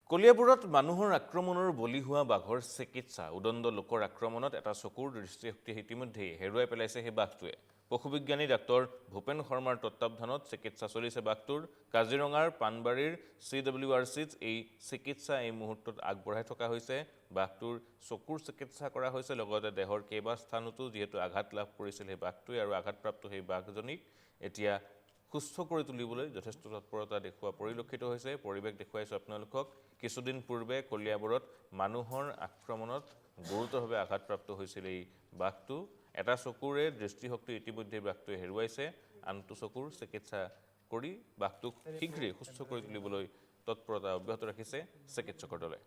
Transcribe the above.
কলিয়াবৰত মানুহৰ আক্ৰমণৰ বলি হোৱা বাঘৰ চিকিৎসা উদণ্ড লোকৰ আক্ৰমণত এটা চকুৰ দৃষ্টিশক্তি ইতিমধ্যেই হেৰুৱাই পেলাইছে সেই বাঘটোৱে পশুবিজ্ঞানী ডাক্তৰ ভূপেন শৰ্মাৰ তত্ত্বাৱধানত চিকিৎসা চলিছে বাঘটোৰ কাজিৰঙাৰ পানবাৰীৰ CWRCত এই চিকিৎসা এই মুহূৰ্তত আগবঢ়াই থকা হৈছে বাঘটোৰ চকুৰ চিকিৎসা কৰা হৈছে লগতে দেহৰ কেইবা স্থানতো যেহেতু আঘাত লাভ কৰিছিল সেই বাঘটোৱে আৰু আঘাতপ্ৰাপ্ত সেই বাঘজনীক এতিয়া সুস্থ কৰি তুলিবলৈ যথেষ্ট তৎপৰতা দেখুওৱা পৰিলক্ষিত হৈছে পৰিৱেশ দেখুৱাইছো আপোনালোকক কিছুদিন পূৰ্বে কলিয়াবৰত মানুহৰ আক্ৰমণত গুৰুতৰভাৱে আঘাতপ্ৰাপ্ত হৈছিল এই বাঘটো এটা চকুৰে দৃষ্টিশক্তি ইতিমধ্যে বাঘটোৱে হেৰুৱাইছে আনটো চকুৰ চিকিৎসা কৰি বাঘটোক শীঘ্ৰেই সুস্থ কৰি তুলিবলৈ তৎপৰতা অব্যাহত ৰাখিছে চিকিৎসকৰ দলে